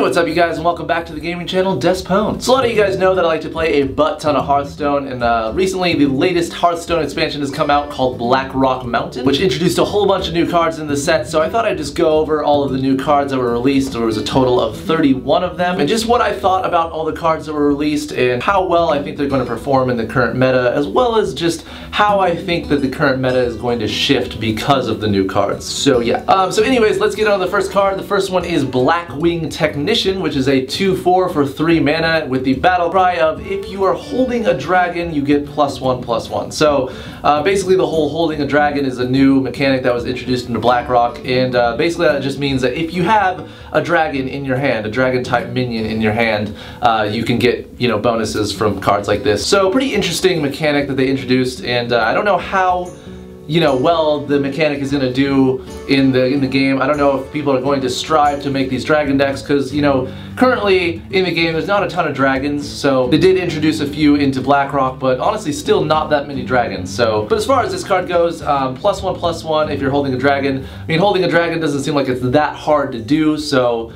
what's up you guys, and welcome back to the gaming channel, Despwns. So a lot of you guys know that I like to play a butt ton of Hearthstone, and recently the latest Hearthstone expansion has come out called BlackRock Mountain, which introduced a whole bunch of new cards in the set, so I thought I'd just go over all of the new cards that were released. There was a total of 31 of them, and just what I thought about all the cards that were released and how well I think they're going to perform in the current meta, as well as just how I think that the current meta is going to shift because of the new cards. So yeah. So anyways, let's get on the first card. The first one is Blackwing Technician, which is a 2/4 for 3 mana with the battle cry of if you are holding a dragon, you get +1/+1. So basically the whole holding a dragon is a new mechanic that was introduced into BlackRock, and basically that just means that if you have a dragon in your hand, a dragon type minion in your hand, you can get, you know, bonuses from cards like this. So pretty interesting mechanic that they introduced, and I don't know how, you know, well the mechanic is going to do in the game. I don't know if people are going to strive to make these dragon decks, because, you know, currently in the game there's not a ton of dragons, so they did introduce a few into BlackRock, but honestly still not that many dragons. So, but as far as this card goes, +1/+1 if you're holding a dragon. I mean, holding a dragon doesn't seem like it's that hard to do, so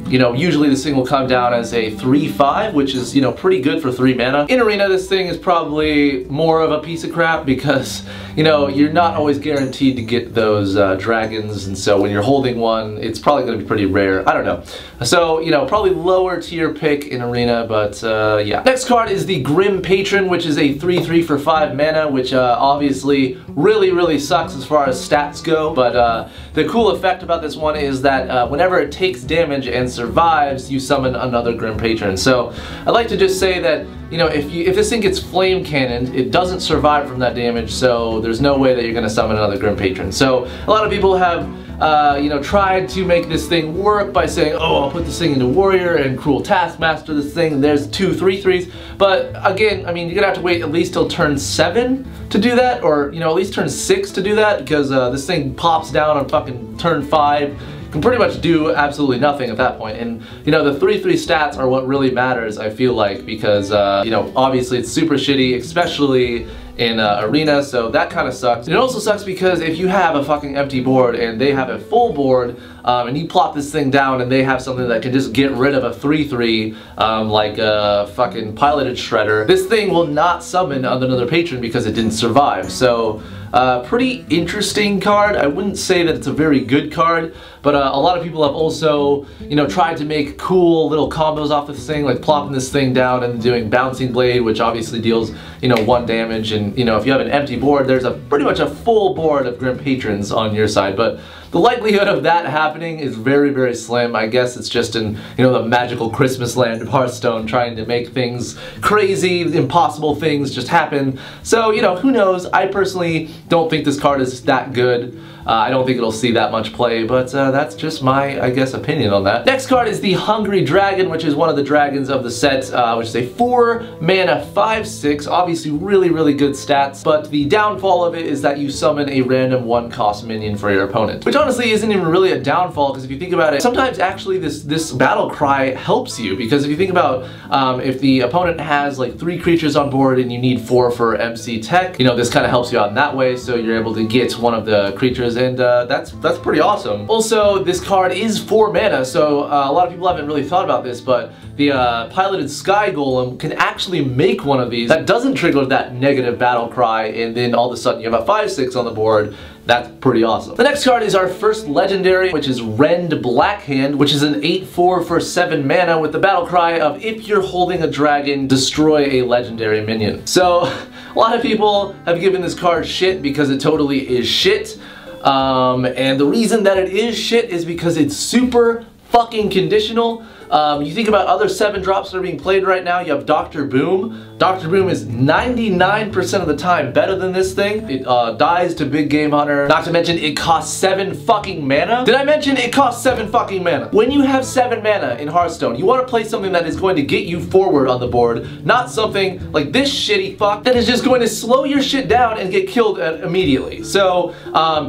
you know, usually this thing will come down as a 3/5, which is, you know, pretty good for 3 mana. In Arena, this thing is probably more of a piece of crap because, you know, you're not always guaranteed to get those dragons, and so when you're holding one, it's probably going to be pretty rare. I don't know. So, you know, probably lower tier pick in Arena, but yeah. Next card is the Grim Patron, which is a 3/3 for 5 mana, which obviously really sucks as far as stats go, but the cool effect about this one is that whenever it takes damage and survives, you summon another Grim Patron. So I'd like to just say that, you know, if this thing gets flame cannoned, it doesn't survive from that damage, so there's no way that you're going to summon another Grim Patron. So a lot of people have you know, tried to make this thing work by saying, oh, I'll put this thing into Warrior and Cruel Taskmaster this thing, and there's 2 3/3s. But again, I mean, you're gonna have to wait at least till turn 7 to do that, or, you know, at least turn 6 to do that, because this thing pops down on fucking turn 5. Can pretty much do absolutely nothing at that point. And, you know, the 3/3 stats are what really matters, I feel like, because, you know, obviously it's super shitty, especially in Arena, so that kind of sucks. And it also sucks because if you have a fucking empty board and they have a full board, and you plop this thing down and they have something that can just get rid of a 3/3, like a fucking piloted shredder, this thing will not summon another patron because it didn't survive. So pretty interesting card. I wouldn't say that it's a very good card, but a lot of people have also, you know, tried to make cool little combos off this thing, like plopping this thing down and doing Bouncing Blade, which obviously deals, you know, 1 damage, and, you know, if you have an empty board, there's pretty much a full board of Grim Patrons on your side, but the likelihood of that happening is very slim. I guess it's just in, you know, the magical Christmas land of Hearthstone, trying to make things crazy, impossible things just happen. So, you know, who knows? I personally don't think this card is that good. I don't think it'll see that much play, but that's just my, I guess, opinion on that. Next card is the Hungry Dragon, which is one of the dragons of the set, which is a 4 mana 5/6, obviously really good stats, but the downfall of it is that you summon a random 1-cost minion for your opponent, which honestly isn't even really a downfall, because if you think about it, sometimes actually this battle cry helps you, because if you think about if the opponent has like 3 creatures on board and you need 4 for MC Tech, you know, this kind of helps you out in that way, so you're able to get one of the creatures, and that's pretty awesome. Also, this card is 4 mana, so a lot of people haven't really thought about this, but the piloted Sky Golem can actually make one of these that doesn't trigger that negative battle cry, and then all of a sudden you have a 5/6 on the board. That's pretty awesome. The next card is our first legendary, which is Rend Blackhand, which is an 8/4 for 7 mana with the battle cry of if you're holding a dragon, destroy a legendary minion. So a lot of people have given this card shit because it totally is shit. And the reason that it is shit is because it's super fucking conditional. You think about other 7-drops that are being played right now, you have Dr. Boom. Dr. Boom is 99% of the time better than this thing. It dies to Big Game Hunter. Not to mention it costs 7 fucking mana. Did I mention it costs 7 fucking mana? When you have 7 mana in Hearthstone, you want to play something that is going to get you forward on the board, not something like this shitty fuck that is just going to slow your shit down and get killed immediately. So,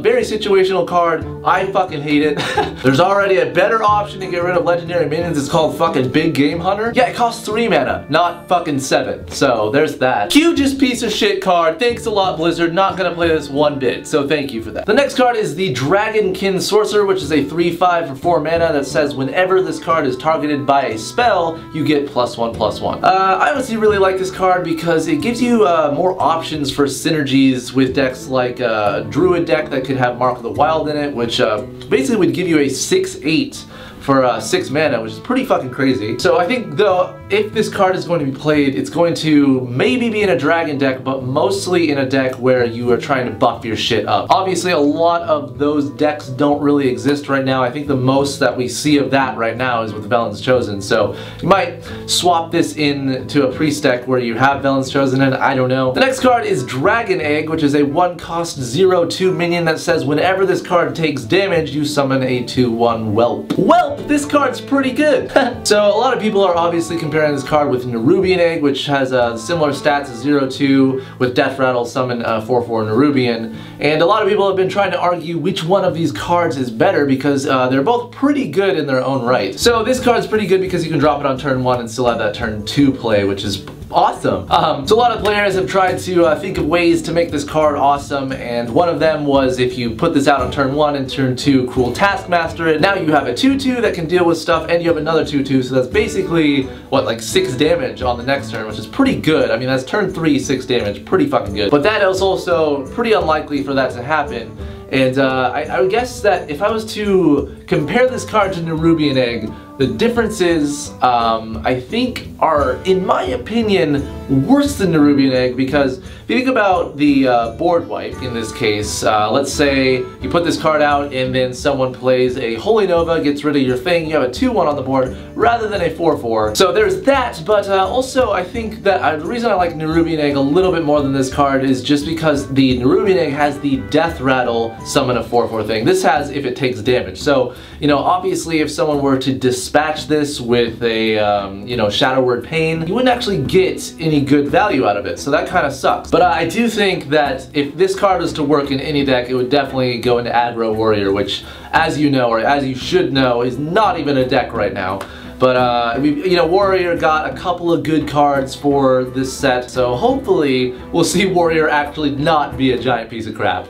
very situational card. I fucking hate it. There's already a better option to get rid of legendary minions. It's is called fucking Big Game Hunter. Yeah, it costs 3 mana, not fucking 7. So there's that. Hugest piece of shit card. Thanks a lot, Blizzard. Not gonna play this one bit, so thank you for that. The next card is the Dragonkin Sorcerer, which is a 3/5 for 4 mana that says whenever this card is targeted by a spell, you get +1/+1. I honestly really like this card because it gives you more options for synergies with decks like a Druid deck that could have Mark of the Wild in it, which basically would give you a 6/8 for 6 mana, which is pretty fucking crazy. So I think, though, if this card is going to be played, it's going to maybe be in a dragon deck, but mostly in a deck where you are trying to buff your shit up. Obviously, a lot of those decks don't really exist right now. I think the most that we see of that right now is with Velen's Chosen. So you might swap this into a priest deck where you have Velen's Chosen in, I don't know. The next card is Dragon Egg, which is a 1-cost 0/2 minion that says whenever this card takes damage, you summon a 2/1 Whelp. Whelp! This card's pretty good. So a lot of people are obviously comparing this card with Nerubian Egg, which has similar stats as 0/2 with Death Rattle, summon 4/4 Nerubian. And a lot of people have been trying to argue which one of these cards is better because they're both pretty good in their own right. So this card's pretty good because you can drop it on turn 1 and still have that turn 2 play, which is awesome. So a lot of players have tried to think of ways to make this card awesome, and one of them was if you put this out on turn 1 and turn 2 Cruel Taskmaster it. Now you have a 2/2 that can deal with stuff, and you have another 2/2, so that's basically, what, like 6 damage on the next turn, which is pretty good. I mean, that's turn 3, 6 damage, pretty fucking good. But that is also pretty unlikely for that to happen. And I would guess that if I was to compare this card to Nerubian Egg, the differences, I think, are, in my opinion, worse than Nerubian Egg, because if you think about the board wipe in this case, let's say you put this card out and then someone plays a Holy Nova, gets rid of your thing, you have a 2/1 on the board rather than a 4/4. So there's that, but also I think that the reason I like Nerubian Egg a little bit more than this card is just because the Nerubian Egg has the Death Rattle summon a 4/4 thing. This has if it takes damage. So, you know, obviously if someone were to dispatch this with a, you know, Shadow Word Pain, you wouldn't actually get any good value out of it, so that kind of sucks. But I do think that if this card was to work in any deck, it would definitely go into Aggro Warrior, which, as you know, or as you should know, is not even a deck right now. But, you know, Warrior got a couple of good cards for this set, so hopefully we'll see Warrior actually not be a giant piece of crap.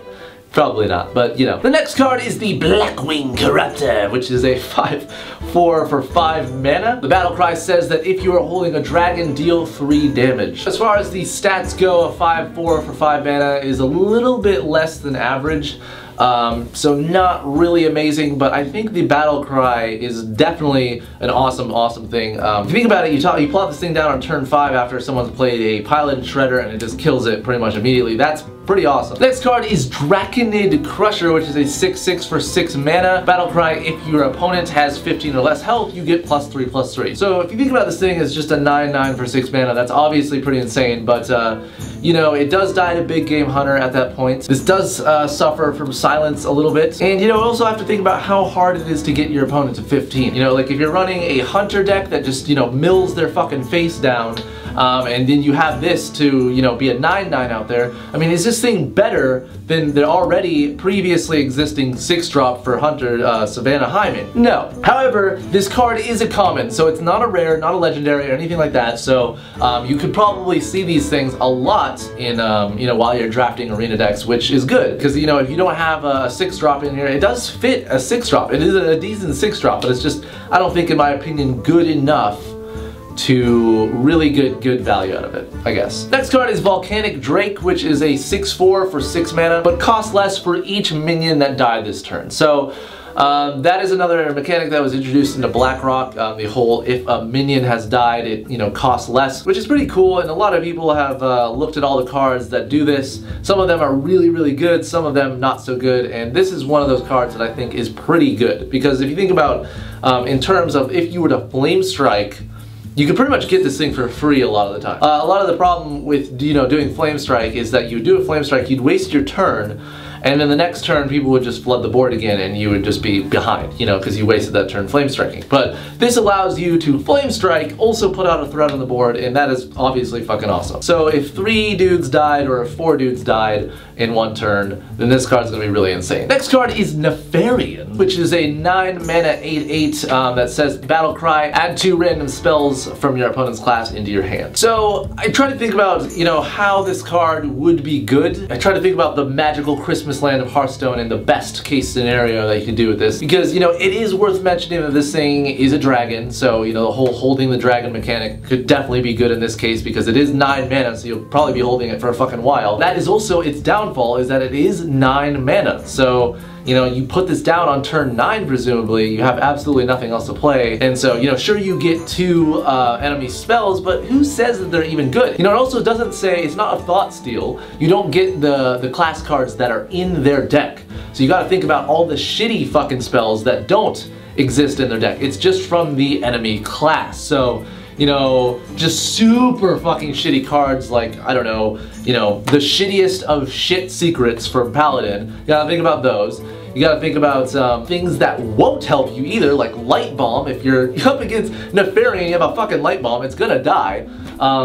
Probably not, but you know. The next card is the Blackwing Corruptor, which is a 5/4 for 5 mana. The battle cry says that if you are holding a dragon, deal 3 damage. As far as the stats go, a 5/4 for 5 mana is a little bit less than average. So not really amazing, but I think the battle cry is definitely an awesome thing. If you think about it, you plot this thing down on turn 5 after someone's played a Piloted Shredder and it just kills it pretty much immediately. That's pretty awesome. Next card is Draconid Crusher, which is a 6/6 for 6 mana. Battle cry, if your opponent has 15 or less health, you get +3/+3. So if you think about this thing as just a 9/9 for 6 mana, that's obviously pretty insane, but you know, it does die to Big Game Hunter at that point. This does suffer from silence a little bit. And you know, also have to think about how hard it is to get your opponent to 15. You know, like if you're running a Hunter deck that just, you know, mills their fucking face down, and then you have this to, you know, be a 9/9 out there. I mean, is this thing better than the already previously existing 6-drop for Hunter, Savannah Hyman? No. However, this card is a common, so it's not a rare, not a legendary, or anything like that, so you could probably see these things a lot in, you know, while you're drafting arena decks, which is good, because, you know, if you don't have a 6-drop in here, it does fit a 6-drop. It is a decent 6-drop, but it's just, I don't think, in my opinion, good enough to really get good value out of it, I guess. Next card is Volcanic Drake, which is a 6/4 for 6 mana, but costs less for each minion that died this turn. So that is another mechanic that was introduced into BlackRock. The whole, if a minion has died, it, you know, costs less, which is pretty cool, and a lot of people have looked at all the cards that do this. Some of them are really good, some of them not so good, and this is one of those cards that I think is pretty good, because if you think about, in terms of if you were to Flame Strike, you can pretty much get this thing for free a lot of the time. A lot of the problem with, you know, doing Flame Strike is that you do a Flame Strike, you'd waste your turn, and then the next turn people would just flood the board again and you would just be behind, you know, because you wasted that turn flame striking. But this allows you to flame strike, also put out a threat on the board, and that is obviously fucking awesome. So if 3 dudes died or if 4 dudes died in one turn, then this card's gonna be really insane. Next card is Nefarian, which is a 9 mana 8/8 that says battle cry, add 2 random spells from your opponent's class into your hand. So I try to think about, you know, how this card would be good. I try to think about the magical Christmas land of Hearthstone and the best case scenario that you could do with this, because, you know, it is worth mentioning that this thing is a dragon, so, you know, the whole holding the dragon mechanic could definitely be good in this case because it is 9 mana, so you'll probably be holding it for a fucking while. That is also its downfall, is that it is 9 mana. So, you know, you put this down on turn 9 presumably, you have absolutely nothing else to play, and so, you know, sure you get 2 enemy spells, but who says that they're even good? You know, it also doesn't say, it's not a thought steal, you don't get the class cards that are in their deck. So you gotta think about all the shitty fucking spells that don't exist in their deck. It's just from the enemy class. So, you know, just super fucking shitty cards like, I don't know, you know, the shittiest of shit secrets for Paladin. You gotta think about those. You gotta think about things that won't help you either, like Light Bomb. If you're up against Nefarian and you have a fucking Light Bomb, it's gonna die.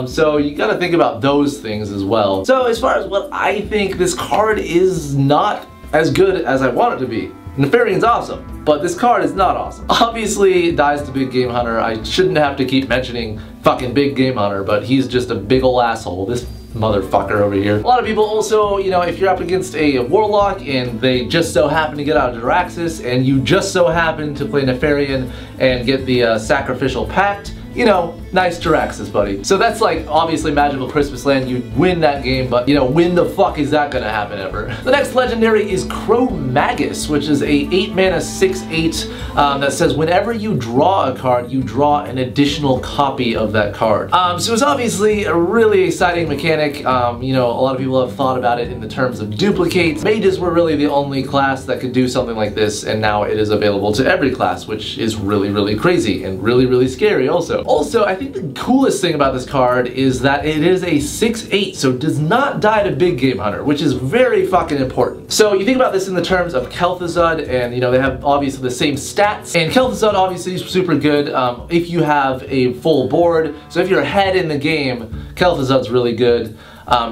So you gotta think about those things as well. So as far as what I think, this card is not as good as I want it to be. Nefarian's awesome, but this card is not awesome. Obviously, dies to Big Game Hunter. I shouldn't have to keep mentioning fucking Big Game Hunter, but he's just a big ol' asshole. This motherfucker over here. A lot of people also, you know, if you're up against a Warlock and they just so happen to get out of Jaraxxus and you just so happen to play Nefarian and get the Sacrificial Pact, you know, nice Jaraxxus, buddy. So that's like obviously magical Christmas land. You'd win that game, but you know, when the fuck is that gonna happen ever? The next legendary is Magus, which is a 8 mana 6/8 that says whenever you draw a card, you draw an additional copy of that card. So it's obviously a really exciting mechanic. You know, a lot of people have thought about it in the terms of duplicates. Mages were really the only class that could do something like this, and now it is available to every class, which is really, really crazy and really, really scary also. Also, I think the coolest thing about this card is that it is a 6/8, so it does not die to Big Game Hunter, which is very fucking important. So you think about this in the terms of Kel'Thuzad, and you know, they have obviously the same stats, and Kel'Thuzad obviously is super good if you have a full board. So if you're ahead in the game, Kel'Thuzad's really good.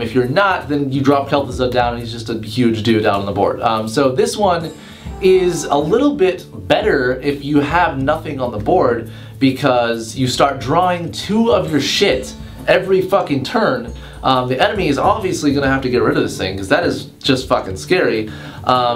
If you're not, then you drop Kel'Thuzad down and he's just a huge dude down on the board. So this one is a little bit better if you have nothing on the board, because you start drawing 2 of your shit every fucking turn. The enemy is obviously gonna have to get rid of this thing, because that is just fucking scary.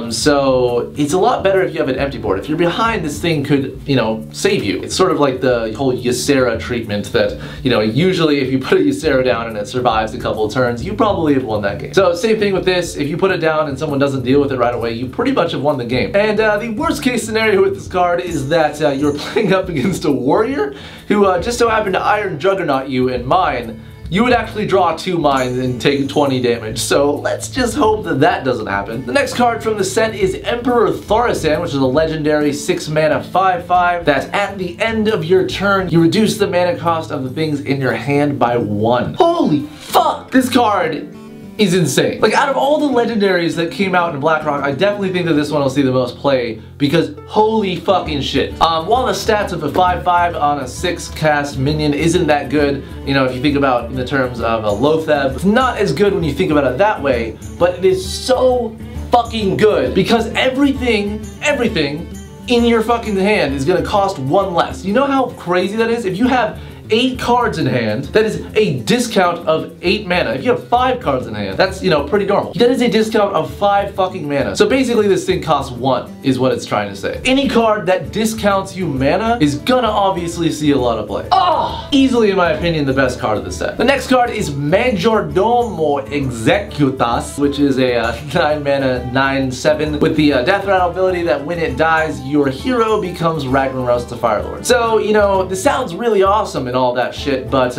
So it's a lot better if you have an empty board. If you're behind, this thing could, you know, save you. It's sort of like the whole Ysera treatment that, you know, usually if you put a Ysera down and it survives a couple of turns, you probably have won that game. So same thing with this. If you put it down and someone doesn't deal with it right away, you pretty much have won the game. And the worst case scenario with this card is that you're playing up against a warrior who just so happened to Iron Juggernaut you and mine. You would actually draw 2 mines and take 20 damage, so let's just hope that that doesn't happen. The next card from the set is Emperor Thoris, which is a legendary 6 mana 5/5 that at the end of your turn, you reduce the mana cost of the things in your hand by 1. Holy fuck! This card is insane. Like, out of all the legendaries that came out in BlackRock, I definitely think that this one will see the most play, because holy fucking shit. While the stats of a 5/5 on a 6 cast minion isn't that good, you know, if you think about in the terms of a Lotheb, it's not as good when you think about it that way, but it is so fucking good, because everything in your fucking hand is gonna cost 1 less. You know how crazy that is? If you have 8 cards in hand, that is a discount of 8 mana. If you have 5 cards in hand, that's, you know, pretty normal. That is a discount of 5 fucking mana. So basically this thing costs 1, is what it's trying to say. Any card that discounts you mana is gonna obviously see a lot of play. Oh! Easily, in my opinion, the best card of the set. The next card is Majordomo Executas, which is a 9 mana 9/7 with the Death Rattle ability that when it dies, your hero becomes Ragnaros the Firelord. So, you know, this sounds really awesome and and all that shit, but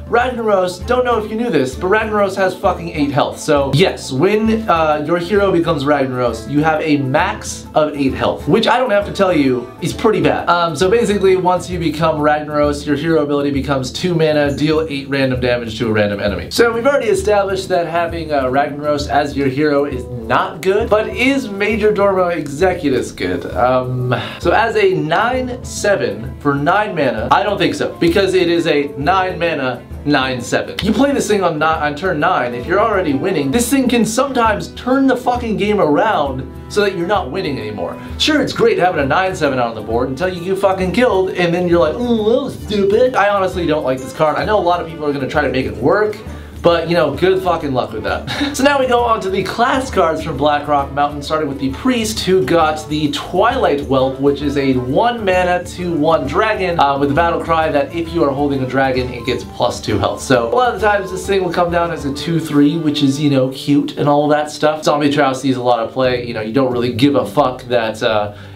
Ragnaros, don't know if you knew this, but Ragnaros has fucking 8 health. So yes, when your hero becomes Ragnaros, you have a max of 8 health, which I don't have to tell you is pretty bad. So basically, once you become Ragnaros, your hero ability becomes 2 mana, deal 8 random damage to a random enemy. So we've already established that having Ragnaros as your hero is not good, but is Majordomo Executus good? So as a 9/7 for 9 mana, I don't think so, because it is a 9 mana 9/7. You play this thing on turn 9, if you're already winning, this thing can sometimes turn the fucking game around so that you're not winning anymore. Sure, it's great having a 9/7 out on the board until you get fucking killed, and then you're like, oh, that was stupid. I honestly don't like this card. I know a lot of people are going to try to make it work, but, you know, good fucking luck with that. So now we go on to the class cards from BlackRock Mountain, starting with the Priest, who got the Twilight Whelp, which is a 1 mana 2/1 dragon with the battle cry that if you are holding a dragon, it gets +2 health. So a lot of the times this thing will come down as a 2/3, which is, you know, cute and all that stuff. Zombie Trow sees a lot of play. You know, you don't really give a fuck that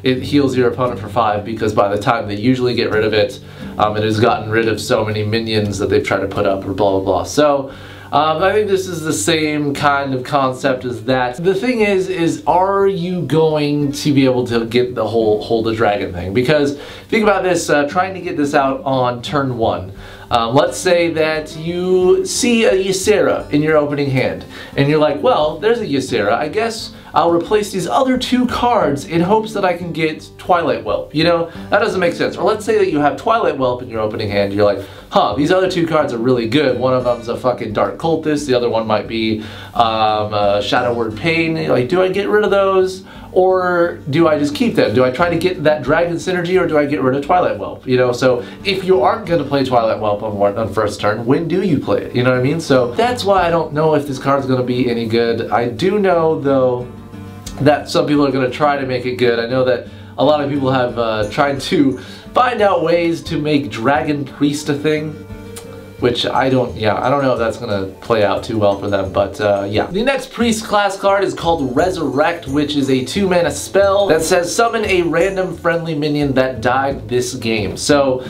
it heals your opponent for 5, because by the time they usually get rid of it, it has gotten rid of so many minions that they've tried to put up or blah blah blah. So I think this is the same kind of concept as that. The thing is are you going to be able to get the whole hold a dragon thing? Because think about this, trying to get this out on turn 1. Let's say that you see a Ysera in your opening hand, and you're like, well, there's a Ysera, I guess I'll replace these other 2 cards in hopes that I can get Twilight Whelp. You know, that doesn't make sense. Or let's say that you have Twilight Whelp in your opening hand, you're like, huh, these other 2 cards are really good. One of them's a fucking Dark Cultist, the other one might be Shadow Word Pain. You're like, do I get rid of those? Or do I just keep them? Do I try to get that dragon synergy, or do I get rid of Twilight Whelp? You know, so if you aren't going to play Twilight Whelp on first turn, when do you play it? You know what I mean? So that's why I don't know if this card's going to be any good. I do know, though, that some people are going to try to make it good. I know that a lot of people have tried to find out ways to make Dragon Priest a thing, which I don't know if that's gonna play out too well for them, but yeah. The next Priest class card is called Resurrect, which is a 2 mana spell that says summon a random friendly minion that died this game. So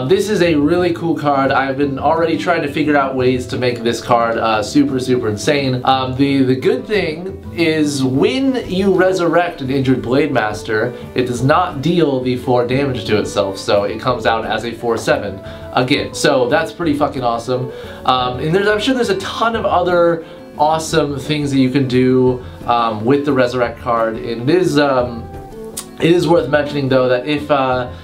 this is a really cool card. I've been already trying to figure out ways to make this card super insane. The good thing is when you resurrect an injured Blade Master, it does not deal the 4 damage to itself, so it comes out as a 4/7 again. So that's pretty fucking awesome. And I'm sure there's a ton of other awesome things that you can do with the Resurrect card. And it is worth mentioning, though, that if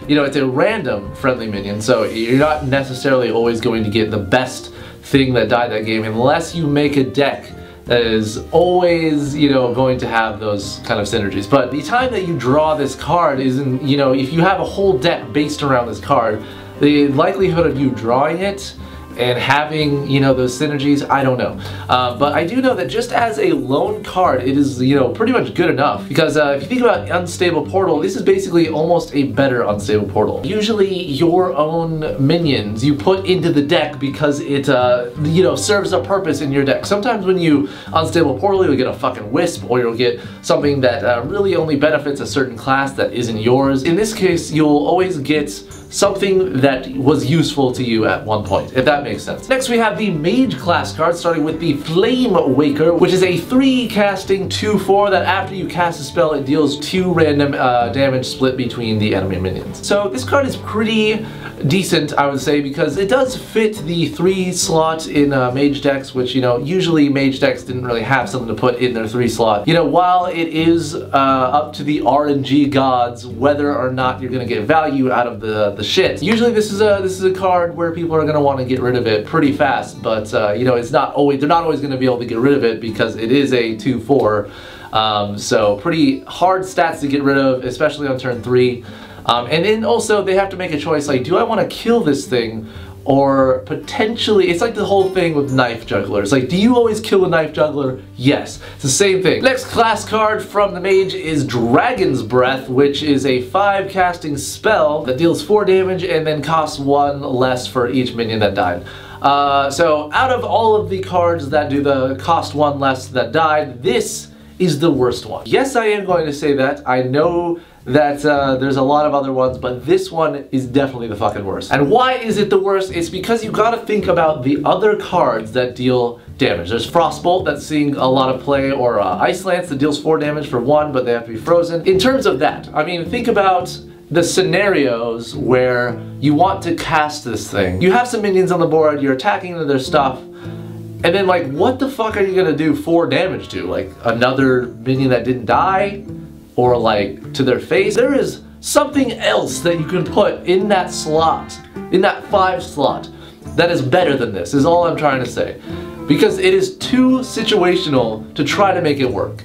you know, it's a random friendly minion, so you're not necessarily always going to get the best thing that died that game unless you make a deck that is always, you know, going to have those kind of synergies. But the time that you draw this card isn't, you know, if you have a whole deck based around this card, the likelihood of you drawing it and having, you know, those synergies, I don't know. But I do know that just as a lone card, it is, you know, pretty much good enough. Because if you think about Unstable Portal, this is basically almost a better Unstable Portal. Usually your own minions you put into the deck because it, you know, serves a purpose in your deck. Sometimes when you Unstable Portal, you'll get a fucking Wisp, or you'll get something that really only benefits a certain class that isn't yours. In this case, you'll always get something that was useful to you at one point, if that makes sense. Next we have the Mage class card, starting with the Flame Waker, which is a 3 casting 2/4 that after you cast a spell, it deals 2 random damage split between the enemy minions. So this card is pretty decent, I would say, because it does fit the 3 slot in Mage decks, which, you know, usually Mage decks didn't really have something to put in their 3 slot. You know, while it is up to the RNG gods whether or not you're going to get value out of the shit. Usually this is a card where people are going to want to get rid of it pretty fast, but you know, it's not always, they're not always going to be able to get rid of it because it is a 2/4. So pretty hard stats to get rid of, especially on turn 3. And then also they have to make a choice, like, do I want to kill this thing, or potentially, it's like the whole thing with Knife Jugglers. Like, do you always kill a Knife Juggler? Yes, it's the same thing. Next class card from the Mage is Dragon's Breath, which is a 5 casting spell that deals 4 damage and then costs 1 less for each minion that died. So out of all of the cards that do the cost 1 less that died, this is the worst one. Yes, I am going to say that. I know that there's a lot of other ones, but this one is definitely the fucking worst. And why is it the worst? It's because you gotta think about the other cards that deal damage. There's Frostbolt that's seeing a lot of play, or Ice Lance that deals 4 damage for 1, but they have to be frozen. In terms of that, I mean, think about the scenarios where you want to cast this thing. You have some minions on the board, you're attacking into their stuff, and then like, what the fuck are you gonna do 4 damage to? Like, another minion that didn't die? Or like, to their face? There is something else that you can put in that slot, in that 5 slot, that is better than this, is all I'm trying to say. Because it is too situational to try to make it work.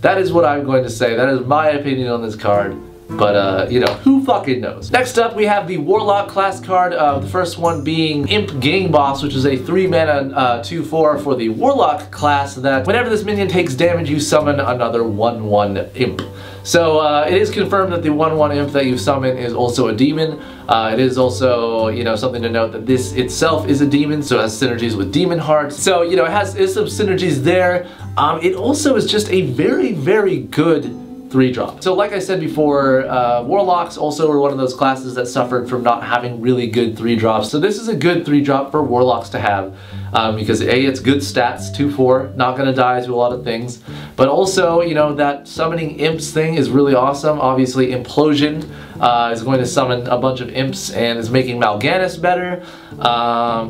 That is what I'm going to say. That is my opinion on this card. But, you know, who fucking knows? Next up, we have the Warlock class card. The first one being Implosion Boss, which is a 3 mana 2/4 for the Warlock class, that whenever this minion takes damage, you summon another 1/1 Imp. So, it is confirmed that the 1/1 Imp that you summon is also a demon. It is also, you know, something to note that this itself is a demon, so it has synergies with Demon Heart. So, you know, it has some synergies there. It also is just a very, very good 3-drop. So like I said before, Warlocks also were one of those classes that suffered from not having really good 3-drops. So this is a good 3-drop for Warlocks to have, because A, it's good stats, 2/4, not gonna die to a lot of things, but also, you know, that summoning imps thing is really awesome. Obviously Implosion is going to summon a bunch of imps and is making Mal'Ganis better.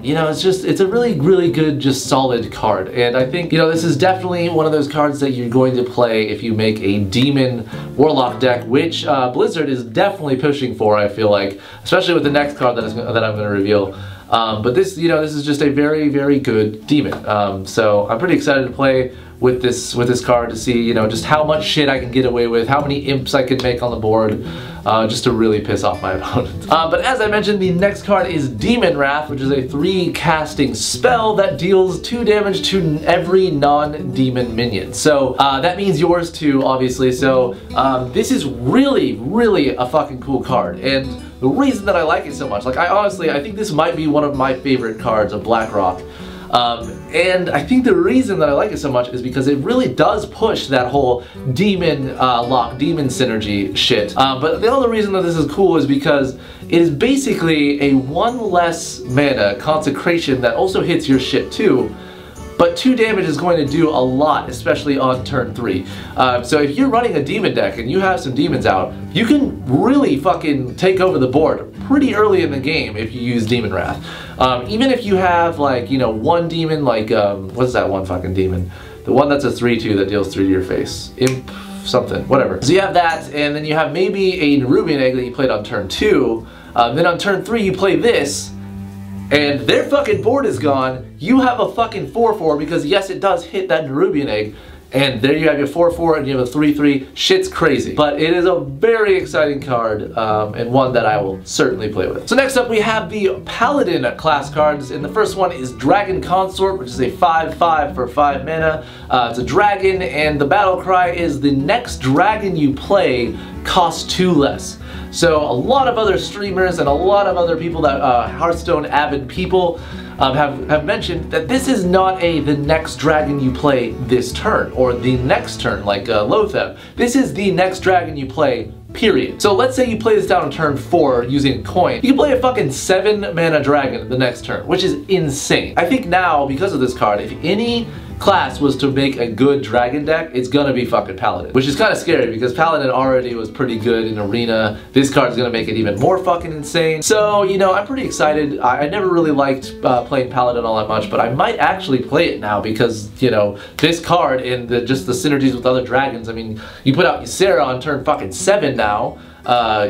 You know, it's a really, really good, just solid card. And I think, you know, this is definitely one of those cards that you're going to play if you make a demon Warlock deck, which Blizzard is definitely pushing for, I feel like, especially with the next card that I'm going to reveal. But this, you know, this is just a very, very good demon. So I'm pretty excited to play with this card to see, you know, just how much shit I can get away with, how many imps I can make on the board, just to really piss off my opponent. But as I mentioned, the next card is Demon Wrath, which is a 3 casting spell that deals 2 damage to every non-demon minion. So that means yours too, obviously. So this is really, really a fucking cool card. And the reason that I like it so much, like I think this might be one of my favorite cards of BlackRock. And I think the reason that I like it so much is because it really does push that whole demon lock, demon synergy shit. But the other reason that this is cool is because it is basically a 1 less mana consecration that also hits your shit too. But 2 damage is going to do a lot, especially on turn 3. So if you're running a demon deck and you have some demons out, you can really fucking take over the board pretty early in the game if you use Demon Wrath. Even if you have, like, you know, 1 demon, like, what's that one fucking demon? The one that's a 3/2 that deals 3 to your face. Imp something, whatever. So you have that, and then you have maybe a Nerubian Egg that you played on turn 2. Then on turn 3 you play this, and their fucking board is gone. You have a fucking 4/4 because yes, it does hit that Nerubian Egg, and there you have your 4/4 and you have a 3/3. Shit's crazy. But it is a very exciting card, and one that I will certainly play with. So next up we have the Paladin class cards, and the first one is Dragon Consort, which is a 5/5 for 5 mana. It's a dragon, and the battle cry is the next dragon you play costs 2 less. So a lot of other streamers and a lot of other people that Hearthstone avid people have mentioned that this is not the next dragon you play this turn or the next turn like Lotheb. This is the next dragon you play, period. So let's say you play this down on turn 4 using a coin. You can play a fucking 7 mana dragon the next turn, which is insane. I think now, because of this card, if any class was to make a good dragon deck, it's gonna be fucking Paladin. Which is kind of scary because Paladin already was pretty good in Arena. This card's gonna make it even more fucking insane. So, you know, I'm pretty excited. I never really liked playing Paladin all that much, but I might actually play it now because, you know, this card and just the synergies with other dragons. I mean, you put out Ysera on turn fucking 7 now.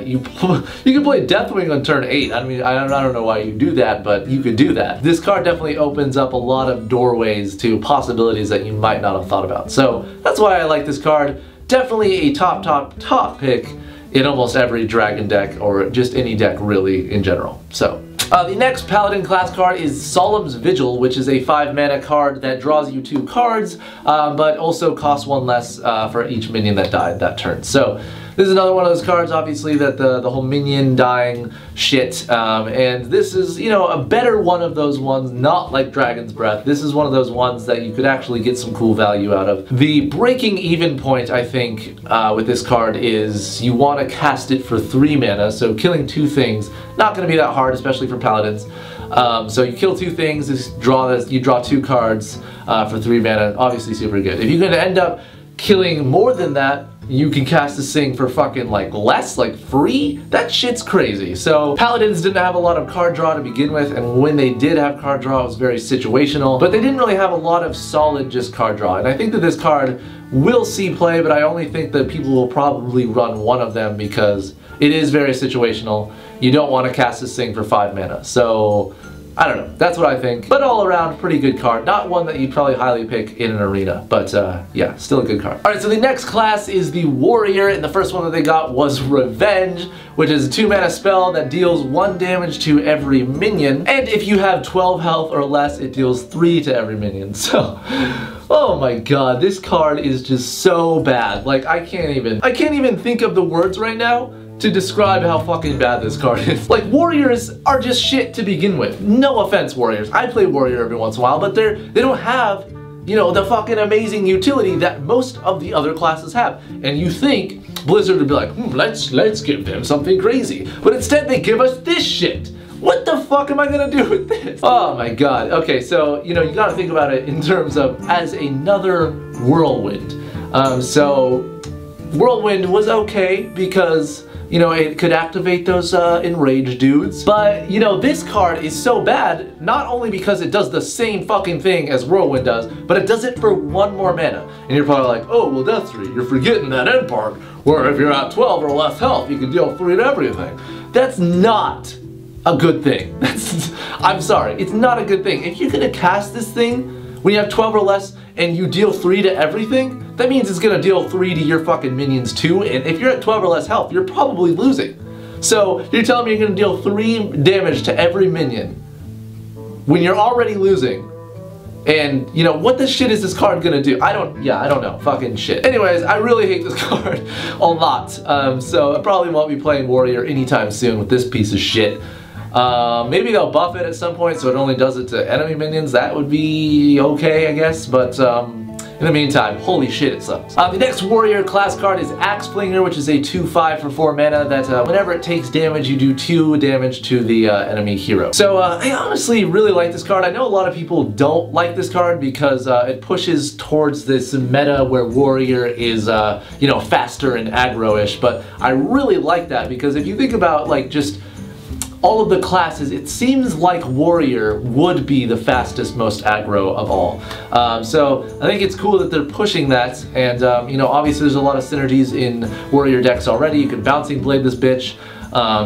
You can play Deathwing on turn 8. I mean, I don't know why you do that, but you could do that. This card definitely opens up a lot of doorways to possibilities that you might not have thought about. So that's why I like this card. Definitely a top pick in almost every dragon deck, or just any deck really in general. So the next Paladin class card is Solemn's Vigil, which is a 5 mana card that draws you 2 cards, but also costs 1 less for each minion that died that turn. So This is another one of those cards, obviously, that the whole minion dying shit, and this is, you know, a better one of those ones, not like Dragon's Breath. This is one of those ones that you could actually get some cool value out of. The breaking even point, I think, with this card is you want to cast it for 3 mana, so killing 2 things, not going to be that hard, especially for paladins. So you kill 2 things, you draw 2 cards for 3 mana, obviously super good. If you're going to end up killing more than that, you can cast this thing for fucking like less, like free? That shit's crazy. So paladins didn't have a lot of card draw to begin with, and when they did have card draw, it was very situational, but they didn't really have a lot of solid just card draw. And I think that this card will see play, but I only think that people will probably run one of them because it is very situational. You don't want to cast this thing for 5 mana. So I don't know, that's what I think. But all around, pretty good card. Not one that you'd probably highly pick in an arena, but yeah, still a good card. Alright, so the next class is the Warrior, and the first one that they got was Revenge, which is a 2 mana spell that deals 1 damage to every minion, and if you have 12 health or less, it deals 3 to every minion. So, oh my god, this card is just so bad. Like, I can't even think of the words right now to describe how fucking bad this card is. Like, Warriors are just shit to begin with. No offense, Warriors. I play Warrior every once in a while, but they don't have, you know, the fucking amazing utility that most of the other classes have. And you think Blizzard would be like, let's give them something crazy. But instead they give us this shit. What the fuck am I gonna do with this? Oh my god. Okay, so, you know, you gotta think about it in terms of as another Whirlwind. So, Whirlwind was okay because, you know, it could activate those enraged dudes. But, you know, this card is so bad, not only because it does the same fucking thing as Whirlwind does, but it does it for 1 more mana. And you're probably like, oh, well, that's 3. You're forgetting that end part, where if you're at 12 or less health, you can deal 3 to everything. That's not a good thing. I'm sorry, it's not a good thing. If you're gonna cast this thing when you have 12 or less and you deal 3 to everything, that means it's gonna deal 3 to your fucking minions too, and if you're at 12 or less health, you're probably losing. So you're telling me you're gonna deal 3 damage to every minion when you're already losing. And, you know, what the shit is this card gonna do? I don't know. Fucking shit. Anyways, I really hate this card a lot. So I probably won't be playing Warrior anytime soon with this piece of shit. Maybe they'll buff it at some point so it only does it to enemy minions. That would be okay, I guess, but in the meantime, holy shit, it sucks. The next Warrior class card is Axeflinger, which is a 2/5 for 4 mana that whenever it takes damage, you do 2 damage to the enemy hero. So I honestly really like this card. I know a lot of people don't like this card because it pushes towards this meta where Warrior is, you know, faster and aggro-ish, but I really like that because if you think about, like, just all of the classes, it seems like Warrior would be the fastest, most aggro of all. So I think it's cool that they're pushing that, and you know, obviously there's a lot of synergies in Warrior decks already. You can Bouncing Blade this bitch,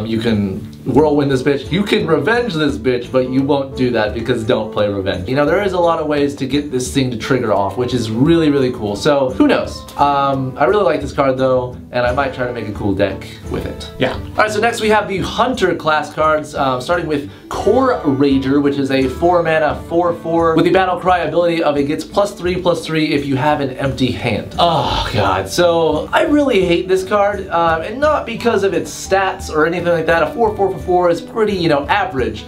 you can Whirlwind this bitch, you can Revenge this bitch, but you won't do that because don't play Revenge. You know, there is a lot of ways to get this thing to trigger off, which is really, really cool. So, who knows? I really like this card though, and I might try to make a cool deck with it. Yeah. Alright, so next we have the Hunter class cards, starting with Core Rager, which is a 4 mana 4/4 with the battle cry ability of it gets +3/+3 if you have an empty hand. Oh god, so I really hate this card, and not because of its stats or anything like that. A 4/4 for 4 is pretty, you know, average.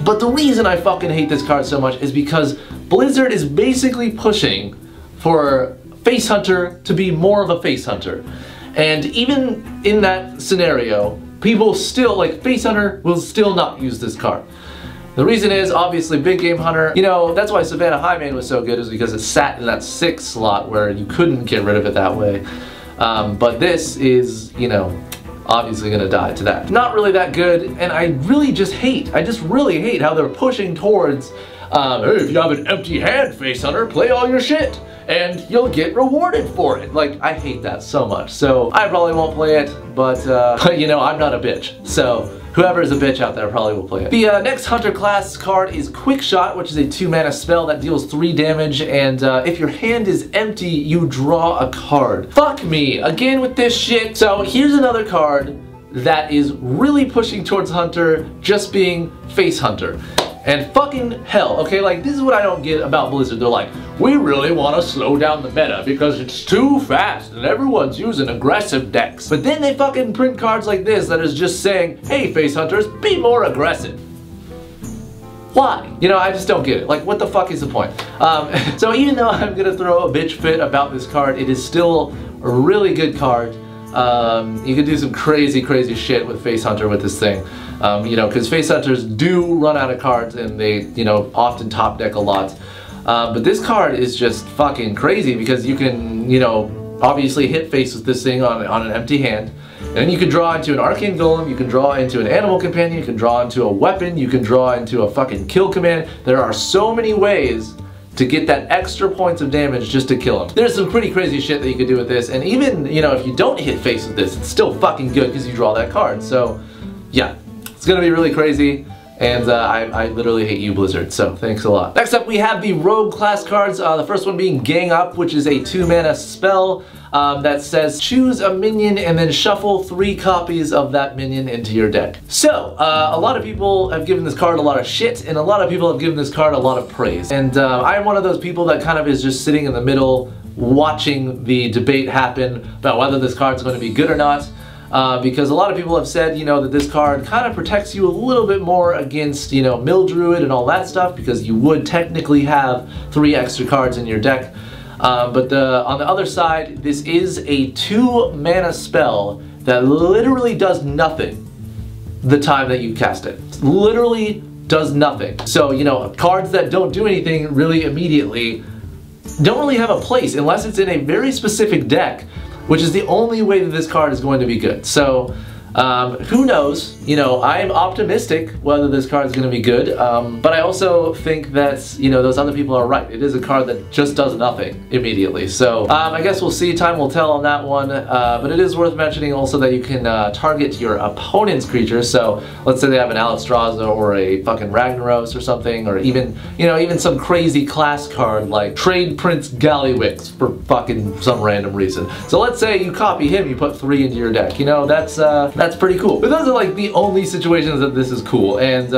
But the reason I fucking hate this card so much is because Blizzard is basically pushing for Face Hunter to be more of a Face Hunter. And even in that scenario, people still, like, Face Hunter will still not use this card. The reason is, obviously, Big Game Hunter, you know, that's why Savannah Highmane was so good, is because it sat in that 6 slot where you couldn't get rid of it that way. But this is, you know, obviously gonna die to that. Not really that good, and I really just really hate how they're pushing towards, hey, if you have an empty hand, Face Hunter, play all your shit, and you'll get rewarded for it. Like, I hate that so much. So, I probably won't play it, but you know, I'm not a bitch. So, whoever is a bitch out there probably will play it. The next Hunter class card is Quickshot, which is a 2 mana spell that deals 3 damage, and if your hand is empty, you draw a card. Fuck me, again with this shit. So here's another card that is really pushing towards Hunter just being Face Hunter. And fucking hell, okay, like this is what I don't get about Blizzard. They're like, we really want to slow down the meta because it's too fast and everyone's using aggressive decks. But then they fucking print cards like this that is just saying, hey face hunters, be more aggressive. Why? You know, I just don't get it. Like, what the fuck is the point? So even though I'm gonna throw a bitch fit about this card, it is still a really good card. You can do some crazy shit with Face Hunter with this thing. You know, because Face Hunters do run out of cards and they, you know, often top deck a lot. But this card is just fucking crazy because you can, you know, obviously hit face with this thing on an empty hand. And then you can draw into an Arcane Golem, you can draw into an Animal Companion, you can draw into a weapon, you can draw into a fucking kill command. There are so many ways to get that extra points of damage just to kill him. There's some pretty crazy shit that you can do with this, and even, you know, if you don't hit face with this, it's still fucking good because you draw that card. So, yeah, it's gonna be really crazy. And I literally hate you, Blizzard, so thanks a lot. Next up, we have the Rogue class cards. The first one being Gang Up, which is a 2-mana spell that says choose a minion and then shuffle 3 copies of that minion into your deck. So, a lot of people have given this card a lot of shit, and a lot of people have given this card a lot of praise. And I'm one of those people that kind of is just sitting in the middle, watching the debate happen about whether this card's going to be good or not. Because a lot of people have said, you know, that this card kind of protects you a little bit more against, you know, Mill Druid and all that stuff, because you would technically have 3 extra cards in your deck. But on the other side, this is a 2-mana spell that literally does nothing the time that you cast it. Literally does nothing. So, you know, cards that don't do anything really immediately don't really have a place unless it's in a very specific deck, which is the only way that this card is going to be good. So, who knows? You know, I'm optimistic whether this card is going to be good, but I also think that, you know, those other people are right. It is a card that just does nothing immediately. So, I guess we'll see. Time will tell on that one, but it is worth mentioning also that you can target your opponent's creatures. So, let's say they have an Alistraza or a fucking Ragnaros or something, or even, you know, even some crazy class card like Trade Prince Gallywix for fucking some random reason. So let's say you copy him, you put 3 into your deck. You know, that's pretty cool. But those are like the only situations that this is cool. And,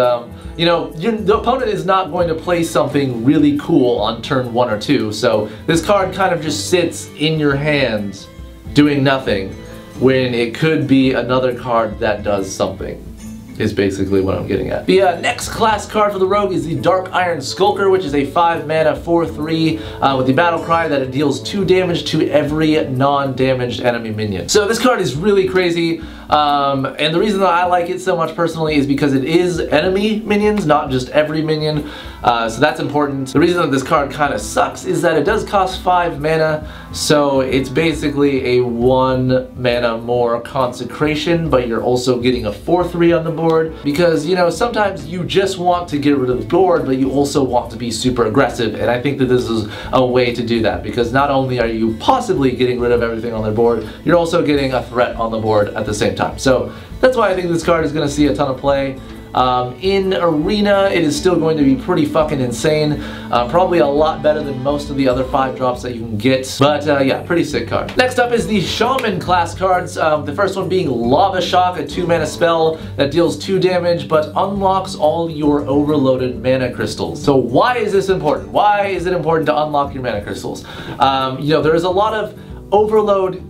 you know, the opponent is not going to play something really cool on turn 1 or 2. So this card kind of just sits in your hands doing nothing when it could be another card that does something. Is basically what I'm getting at. The next class card for the Rogue is the Dark Iron Skulker, which is a 5-mana 4/3 with the battle cry that it deals 2 damage to every non-damaged enemy minion. So this card is really crazy, and the reason that I like it so much personally is because it is enemy minions, not just every minion, so that's important. The reason that this card kind of sucks is that it does cost 5 mana, so it's basically a 1 mana more consecration, but you're also getting a 4/3 on the board. Because, you know, sometimes you just want to get rid of the board, but you also want to be super aggressive, and I think that this is a way to do that, because not only are you possibly getting rid of everything on their board, you're also getting a threat on the board at the same time. So that's why I think this card is going to see a ton of play. In Arena, it is still going to be pretty fucking insane. Probably a lot better than most of the other 5-drops that you can get. But yeah, pretty sick card. Next up is the Shaman class cards. The first one being Lava Shock, a 2-mana spell that deals 2 damage but unlocks all your overloaded mana crystals. So why is this important? Why is it important to unlock your mana crystals? You know, there is a lot of overload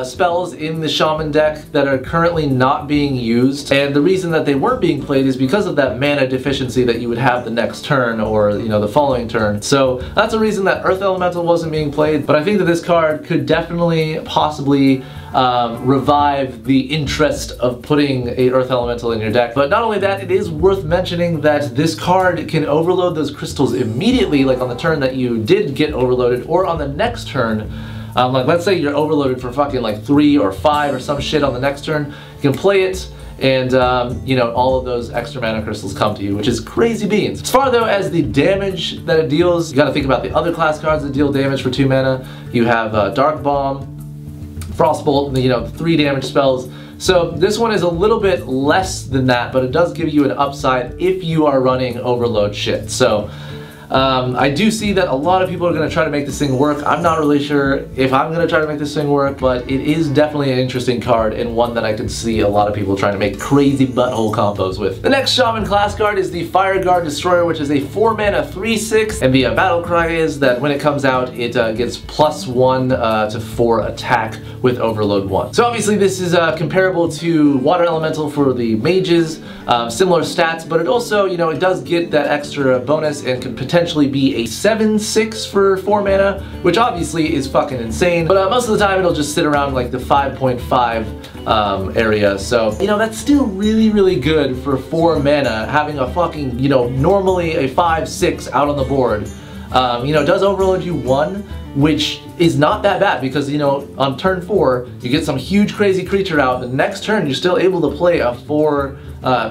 spells in the Shaman deck that are currently not being used, and the reason that they weren't being played is because of that mana deficiency that you would have the next turn, or, you know, the following turn. So that's a reason that Earth Elemental wasn't being played, but I think that this card could definitely possibly revive the interest of putting a Earth Elemental in your deck. But not only that, it is worth mentioning that this card can overload those crystals immediately, like on the turn that you did get overloaded, or on the next turn. Like, let's say you're overloaded for fucking like 3 or 5 or some shit on the next turn. You can play it, and you know, all of those extra mana crystals come to you, which is crazy beans. As far though as the damage that it deals, you gotta think about the other class cards that deal damage for 2 mana. You have Dark Bomb, Frostbolt, you know, 3 damage spells. So this one is a little bit less than that, but it does give you an upside if you are running overload shit. So I do see that a lot of people are going to try to make this thing work. I'm not really sure if I'm going to try to make this thing work, but it is definitely an interesting card and one that I could see a lot of people trying to make crazy butthole combos with. The next Shaman class card is the Fire Guard Destroyer, which is a 4-mana 3/6, and the battle cry is that when it comes out, it gets +1 to 4 attack with Overload 1. So obviously this is comparable to Water Elemental for the mages, similar stats, but it also, you know, it does get that extra bonus and can potentially be a 7/6 for 4 mana, which obviously is fucking insane, but most of the time it'll just sit around like the 5.5 area, so, you know, that's still really good for 4 mana, having a fucking, you know, normally a 5/6 out on the board. You know, it does overload you 1, which is not that bad because, you know, on turn 4, you get some huge crazy creature out. The next turn, you're still able to play a 4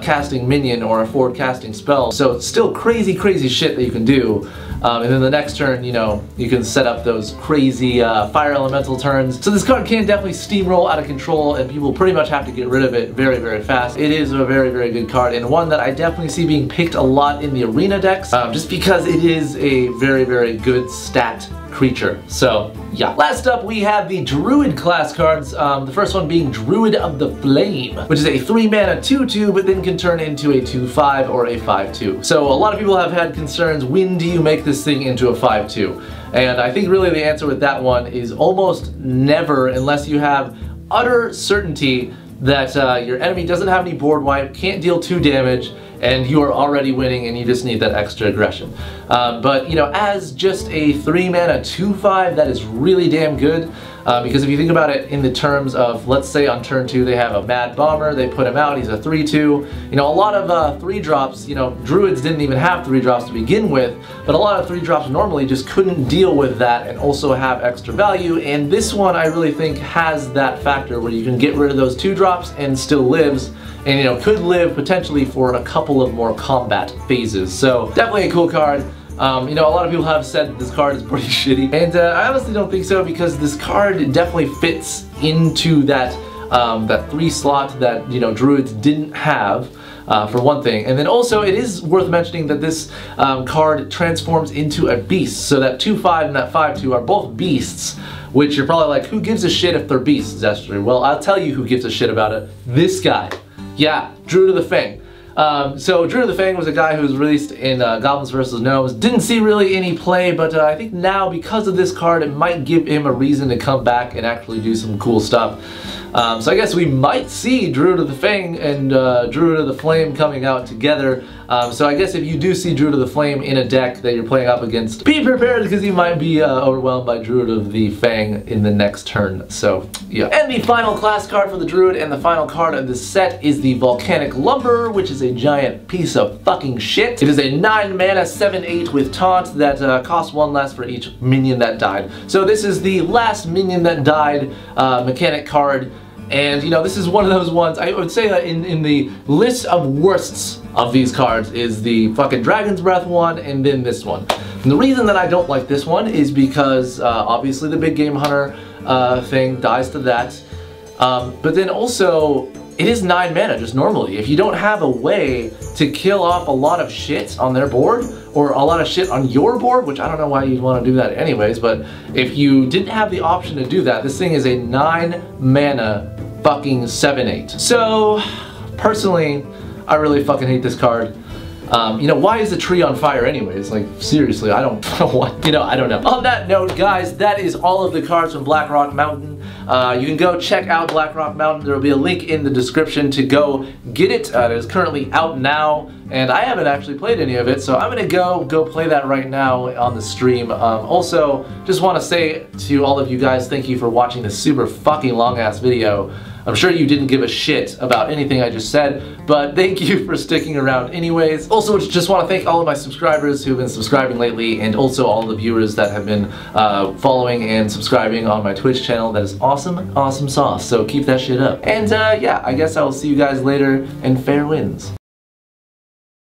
casting minion or a 4 casting spell. So it's still crazy shit that you can do. And then the next turn, you know, you can set up those crazy fire elemental turns. So this card can definitely steamroll out of control, and people pretty much have to get rid of it very fast. It is a very good card, and one that I definitely see being picked a lot in the arena decks, just because it is a very good stat creature. So yeah. Last up we have the Druid class cards, the first one being Druid of the Flame, which is a 3-mana 2/2, but then can turn into a 2/5 or a 5/2. So a lot of people have had concerns, when do you make this thing into a 5/2? And I think really the answer with that one is almost never, unless you have utter certainty that your enemy doesn't have any board wipe, can't deal 2 damage, and you are already winning and you just need that extra aggression. But, you know, as just a 3-mana 2/5, that is really damn good. Because if you think about it in the terms of, let's say on turn 2 they have a Mad Bomber, they put him out, he's a 3/2. You know, a lot of 3-drops, you know, Druids didn't even have 3-drops to begin with, but a lot of 3-drops normally just couldn't deal with that and also have extra value, and this one I really think has that factor where you can get rid of those 2-drops and still lives, and, you know, could live potentially for a couple of more combat phases. So definitely a cool card. You know, a lot of people have said this card is pretty shitty, and I honestly don't think so, because this card definitely fits into that that 3 slot that, you know, Druids didn't have. For one thing, and then also it is worth mentioning that this card transforms into a beast, so that 2/5 and that 5/2 are both beasts, which you're probably like, who gives a shit if they're beasts, Zestri? Well, I'll tell you who gives a shit about it. This guy. Yeah, Druid of the Fang. So Druid of the Fang was a guy who was released in Goblins vs. Gnomes. Didn't see really any play, but I think now because of this card it might give him a reason to come back and actually do some cool stuff. So I guess we might see Druid of the Fang and Druid of the Flame coming out together. So I guess if you do see Druid of the Flame in a deck that you're playing up against, be prepared because you might be overwhelmed by Druid of the Fang in the next turn. So yeah. And the final class card for the Druid and the final card of this set is the Volcanic Lumper, which is a giant piece of fucking shit. It is a 9-mana 7/8 with taunt that costs 1 less for each minion that died. So this is the last minion that died mechanic card. And, you know, this is one of those ones, I would say that in the list of worsts of these cards is the fucking Dragon's Breath one and then this one. And the reason that I don't like this one is because obviously the big game hunter thing dies to that. But then also, it is 9 mana just normally. If you don't have a way to kill off a lot of shit on their board, or a lot of shit on your board, which I don't know why you'd want to do that anyways, but if you didn't have the option to do that, this thing is a 9 mana fucking 7/8. So, personally, I really fucking hate this card. You know, why is the tree on fire anyways? Like, seriously, I don't know what, you know, I don't know. On that note, guys, that is all of the cards from BlackRock Mountain. You can go check out BlackRock Mountain. There will be a link in the description to go get it. It is currently out now, and I haven't actually played any of it, so I'm gonna go play that right now on the stream. Also, just want to say to all of you guys, thank you for watching this super fucking long ass video. I'm sure you didn't give a shit about anything I just said, but thank you for sticking around anyways. Also, just want to thank all of my subscribers who've been subscribing lately, and also all the viewers that have been following and subscribing on my Twitch channel. That is awesome, awesome sauce, so keep that shit up. And yeah, I guess I will see you guys later, and fair winds.